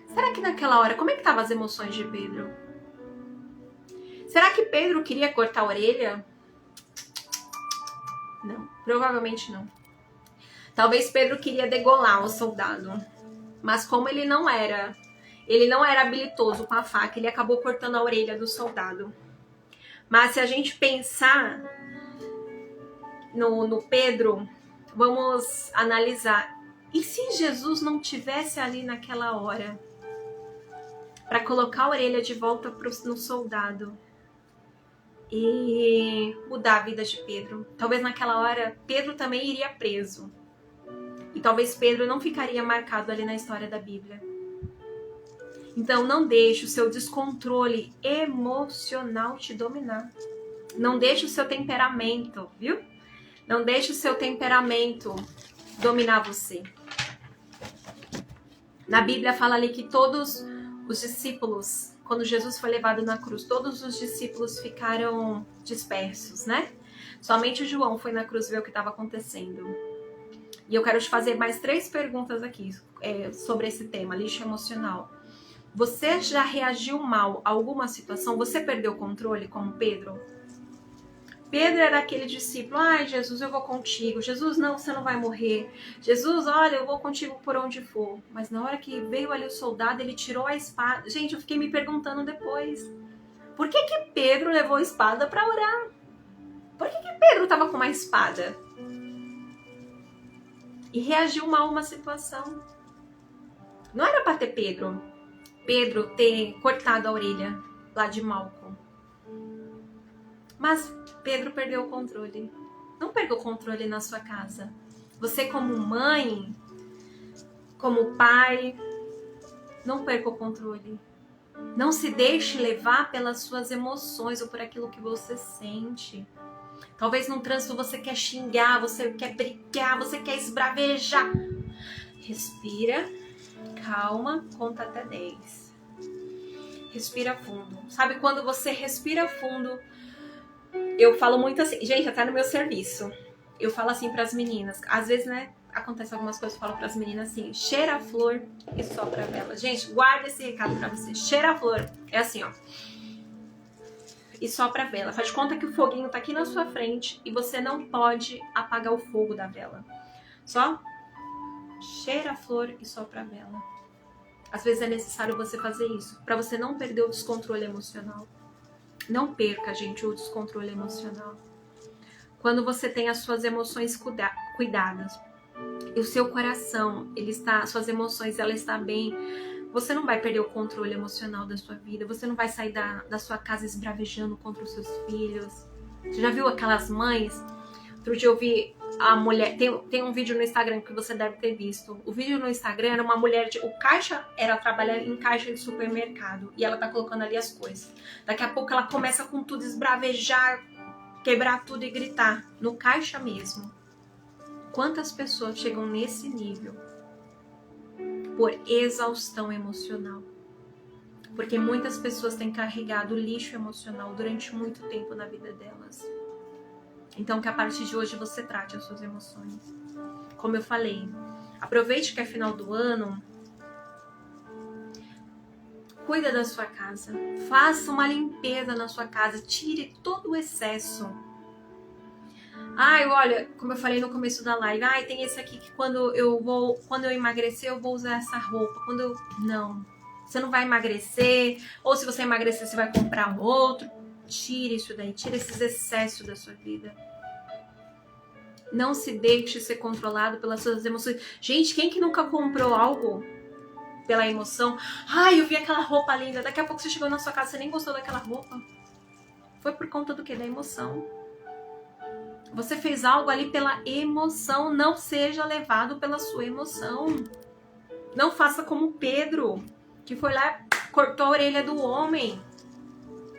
Será que naquela hora, como é que estavam as emoções de Pedro? Será que Pedro queria cortar a orelha? Não, provavelmente não. Talvez Pedro queria degolar o soldado, mas como ele não era habilidoso com a faca, ele acabou cortando a orelha do soldado. Mas se a gente pensar no Pedro, vamos analisar. E se Jesus não tivesse ali naquela hora para colocar a orelha de volta no soldado e mudar a vida de Pedro? Talvez naquela hora Pedro também iria preso. E talvez Pedro não ficaria marcado ali na história da Bíblia. Então não deixe o seu descontrole emocional te dominar. Não deixe o seu temperamento, viu? Não deixe o seu temperamento dominar você. Na Bíblia fala ali que todos os discípulos, quando Jesus foi levado na cruz, todos os discípulos ficaram dispersos, né? Somente João foi na cruz ver o que estava acontecendo. E eu quero te fazer mais 3 perguntas aqui sobre esse tema, lixo emocional. Você já reagiu mal a alguma situação? Você perdeu o controle como Pedro? Pedro era aquele discípulo, ai Jesus, eu vou contigo. Jesus, não, você não vai morrer. Jesus, olha, eu vou contigo por onde for. Mas na hora que veio ali o soldado, ele tirou a espada. Gente, eu fiquei me perguntando depois, por que Pedro levou a espada para orar? Por que Pedro estava com uma espada? E reagiu mal a uma situação. Não era para ter Pedro ter cortado a orelha lá de Malco. Mas Pedro perdeu o controle. Não perca o controle na sua casa. Você como mãe, como pai, não perca o controle. Não se deixe levar pelas suas emoções ou por aquilo que você sente. Talvez no trânsito você quer xingar, você quer brigar, você quer esbravejar. Respira, calma, conta até 10. Respira fundo. Sabe quando você respira fundo? Eu falo muito assim, gente, até no meu serviço. Eu falo assim pras meninas. Às vezes, né, acontece algumas coisas, eu falo pras meninas assim, cheira a flor e sopra a vela. Gente, guarda esse recado pra você. Cheira a flor. É assim, ó. E sopra a vela. Faz de conta que o foguinho tá aqui na sua frente e você não pode apagar o fogo da vela. Só cheira a flor e sopra a vela. Às vezes é necessário você fazer isso, para você não perder o descontrole emocional. Não perca, gente, o descontrole emocional. Quando você tem as suas emoções cuidadas, e o seu coração, suas emoções, ela está bem, você não vai perder o controle emocional da sua vida, você não vai sair da sua casa esbravejando contra os seus filhos. Você já viu aquelas mães? Outro dia eu vi a mulher, tem um vídeo no Instagram que você deve ter visto. O vídeo no Instagram era uma mulher, o caixa era trabalhar em caixa de supermercado e ela tá colocando ali as coisas. Daqui a pouco ela começa com tudo, esbravejar, quebrar tudo e gritar, no caixa mesmo. Quantas pessoas chegam nesse nível? Por exaustão emocional. Porque muitas pessoas têm carregado lixo emocional durante muito tempo na vida delas. Então que a partir de hoje você trate as suas emoções. Como eu falei, aproveite que é final do ano. Cuida da sua casa. Faça uma limpeza na sua casa. Tire todo o excesso. Ai, olha, como eu falei no começo da live, ai, tem esse aqui que quando eu emagrecer, eu vou usar essa roupa. Não. Você não vai emagrecer, ou se você emagrecer, você vai comprar outro. Tire isso daí, tire esses excessos da sua vida. Não se deixe ser controlado pelas suas emoções. Gente, quem que nunca comprou algo pela emoção? Ai, eu vi aquela roupa linda. Daqui a pouco você chegou na sua casa, você nem gostou daquela roupa. Foi por conta do quê? Da emoção. Você fez algo ali pela emoção. Não seja levado pela sua emoção. Não faça como Pedro, que foi lá e cortou a orelha do homem.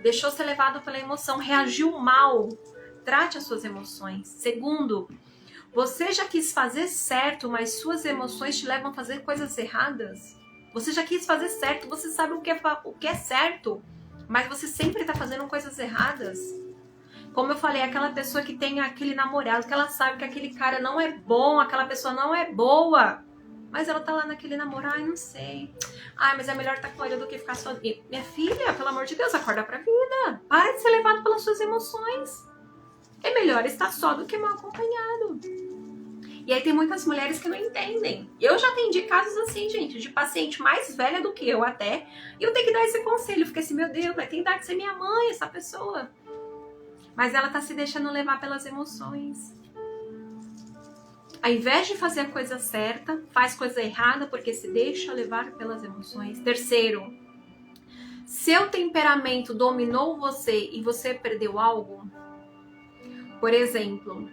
Deixou ser levado pela emoção. Reagiu mal. Trate as suas emoções. Segundo, você já quis fazer certo, mas suas emoções te levam a fazer coisas erradas? Você já quis fazer certo, você sabe o que é certo, mas você sempre está fazendo coisas erradas? Como eu falei, aquela pessoa que tem aquele namorado, que ela sabe que aquele cara não é bom, aquela pessoa não é boa, mas ela tá lá naquele namoro, ai, não sei. Ai, mas é melhor estar com ele do que ficar sozinha. Minha filha, pelo amor de Deus, acorda pra vida. Para de ser levado pelas suas emoções. É melhor estar só do que mal acompanhado. E aí tem muitas mulheres que não entendem. Eu já atendi casos assim, gente, de paciente mais velha do que eu até, e eu tenho que dar esse conselho. Eu fiquei assim, meu Deus, vai ter que ser minha mãe, essa pessoa. Mas ela tá se deixando levar pelas emoções. Ao invés de fazer a coisa certa, faz coisa errada porque se deixa levar pelas emoções. Terceiro, seu temperamento dominou você e você perdeu algo? Por exemplo,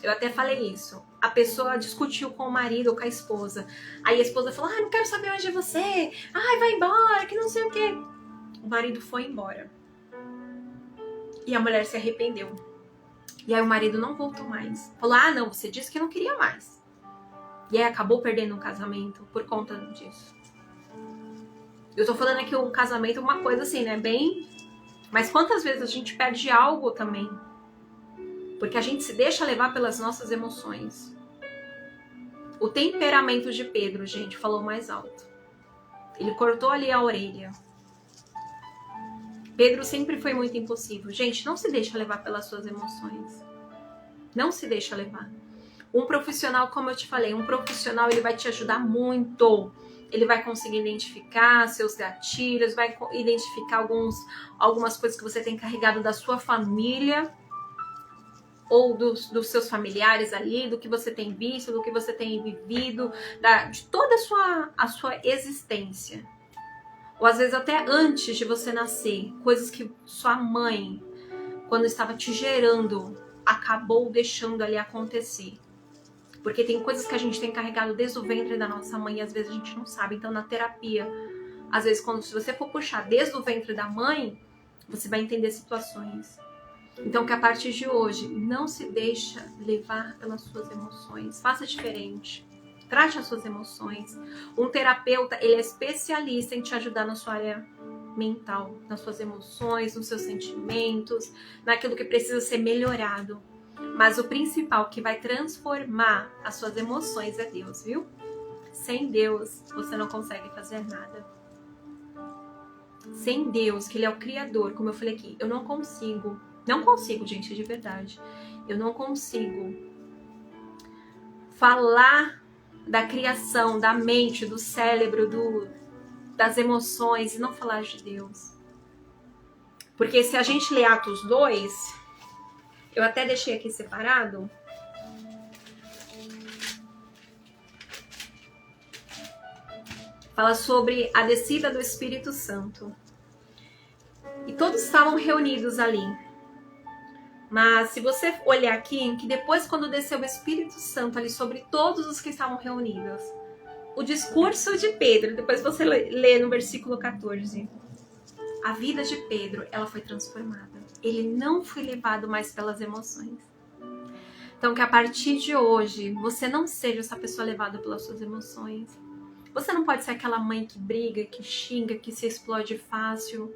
eu até falei isso. A pessoa discutiu com o marido ou com a esposa. Aí a esposa falou, não quero saber mais de você. Ai, vai embora, que não sei o quê. O marido foi embora. E a mulher se arrependeu. E aí o marido não voltou mais. Falou, não, você disse que não queria mais. E aí acabou perdendo um casamento por conta disso. Eu tô falando aqui um casamento, uma coisa assim, né? Bem... Mas quantas vezes a gente perde algo também? Porque a gente se deixa levar pelas nossas emoções. O temperamento de Pedro, gente, falou mais alto. Ele cortou ali a orelha. Pedro sempre foi muito impulsivo. Gente, não se deixa levar pelas suas emoções. Não se deixa levar. Um profissional, como eu te falei, um profissional, ele vai te ajudar muito. Ele vai conseguir identificar seus gatilhos, vai identificar algumas coisas que você tem carregado da sua família ou dos seus familiares ali, do que você tem visto, do que você tem vivido, de toda a sua existência. Ou às vezes até antes de você nascer, coisas que sua mãe, quando estava te gerando, acabou deixando ali acontecer. Porque tem coisas que a gente tem carregado desde o ventre da nossa mãe e às vezes a gente não sabe. Então na terapia, às vezes se você for puxar desde o ventre da mãe, você vai entender situações. Então que a partir de hoje, não se deixa levar pelas suas emoções. Faça diferente. Trate as suas emoções. Um terapeuta, ele é especialista em te ajudar na sua área mental, nas suas emoções, nos seus sentimentos, naquilo que precisa ser melhorado. Mas o principal que vai transformar as suas emoções é Deus, viu? Sem Deus, você não consegue fazer nada. Sem Deus, que Ele é o Criador, como eu falei aqui, eu não consigo, gente, de verdade. Eu não consigo falar da criação, da mente, do cérebro, das emoções e não falar de Deus. Porque se a gente lê Atos 2, eu até deixei aqui separado. Fala sobre a descida do Espírito Santo. E todos estavam reunidos ali. Mas se você olhar aqui, que depois quando desceu o Espírito Santo ali sobre todos os que estavam reunidos, o discurso de Pedro, depois você lê no versículo 14, a vida de Pedro, ela foi transformada. Ele não foi levado mais pelas emoções. Então que a partir de hoje, você não seja essa pessoa levada pelas suas emoções. Você não pode ser aquela mãe que briga, que xinga, que se explode fácil.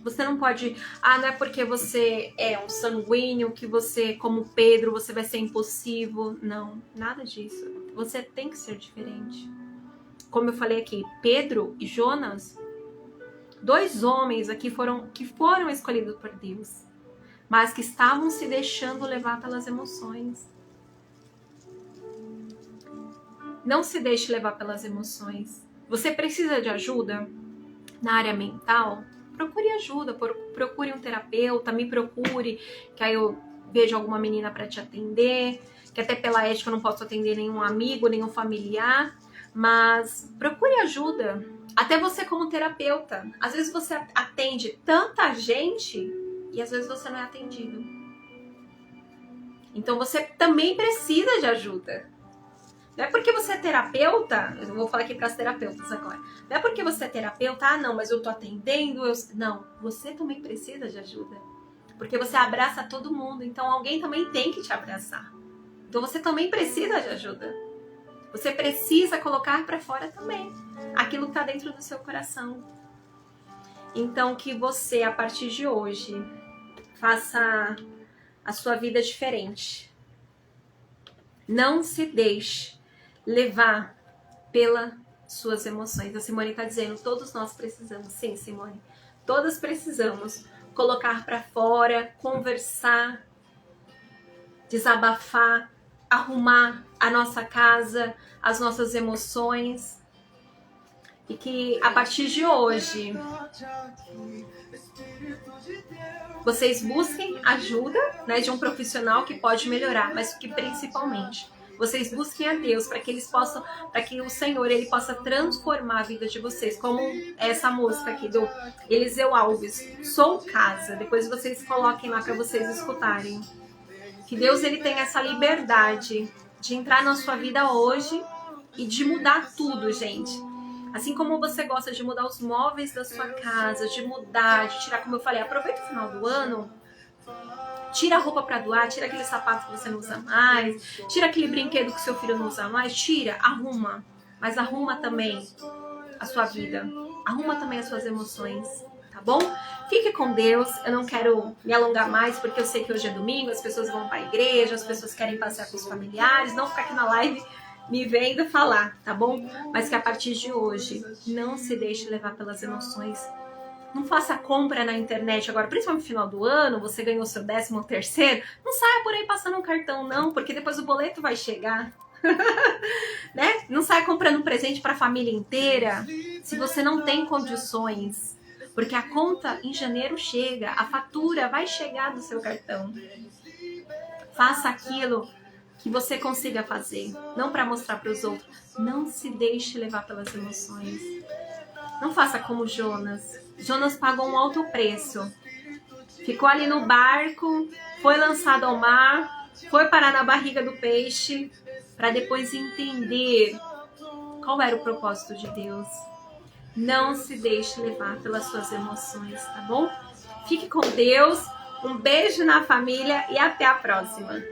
Você não pode, não é porque você é um sanguíneo que você, como Pedro, você vai ser impulsivo. Não, nada disso. Você tem que ser diferente. Como eu falei aqui, Pedro e Jonas, 2 homens aqui que foram escolhidos por Deus, mas que estavam se deixando levar pelas emoções. Não se deixe levar pelas emoções. Você precisa de ajuda na área mental? Procure ajuda, procure um terapeuta, me procure, que aí eu vejo alguma menina para te atender, que até pela ética eu não posso atender nenhum amigo, nenhum familiar, mas procure ajuda. Até você como terapeuta. Às vezes você atende tanta gente e às vezes você não é atendido. Então você também precisa de ajuda. Não é porque você é terapeuta, eu vou falar aqui para as terapeutas agora. Não é porque você é terapeuta, não, mas eu tô atendendo. Não, você também precisa de ajuda. Porque você abraça todo mundo, então alguém também tem que te abraçar. Então você também precisa de ajuda. Você precisa colocar para fora também aquilo que está dentro do seu coração. Então que você, a partir de hoje, faça a sua vida diferente. Não se deixe levar pelas suas emoções. A Simone está dizendo, todos nós precisamos. Sim, Simone, todas precisamos colocar para fora, conversar, desabafar, arrumar a nossa casa, as nossas emoções. E que a partir de hoje vocês busquem ajuda, né, de um profissional que pode melhorar, mas que principalmente vocês busquem a Deus para que o Senhor ele possa transformar a vida de vocês, como essa música aqui do Eliseu Alves, Sou Casa. Depois vocês coloquem lá para vocês escutarem. Que Deus ele tem essa liberdade de entrar na sua vida hoje e de mudar tudo, gente. Assim como você gosta de mudar os móveis da sua casa, de mudar, de tirar, como eu falei, aproveita o final do ano, tira a roupa pra doar, tira aquele sapato que você não usa mais, tira aquele brinquedo que seu filho não usa mais, tira, arruma. Mas arruma também a sua vida, arruma também as suas emoções, tá bom? Fique com Deus, eu não quero me alongar mais, porque eu sei que hoje é domingo, as pessoas vão pra igreja, as pessoas querem passear com os familiares, não ficar aqui na live me vendo falar, tá bom? Mas que a partir de hoje, não se deixe levar pelas emoções. Não faça compra na internet agora, principalmente no final do ano, você ganhou seu 13º, não saia por aí passando um cartão não, porque depois o boleto vai chegar. Né? Não saia comprando um presente para a família inteira se você não tem condições, porque a conta em janeiro chega, a fatura vai chegar do seu cartão. Faça aquilo que você consiga fazer, não para mostrar para os outros. Não se deixe levar pelas emoções. Não faça como Jonas. Jonas pagou um alto preço. Ficou ali no barco, foi lançado ao mar, foi parar na barriga do peixe, para depois entender qual era o propósito de Deus. Não se deixe levar pelas suas emoções, tá bom? Fique com Deus, um beijo na família e até a próxima.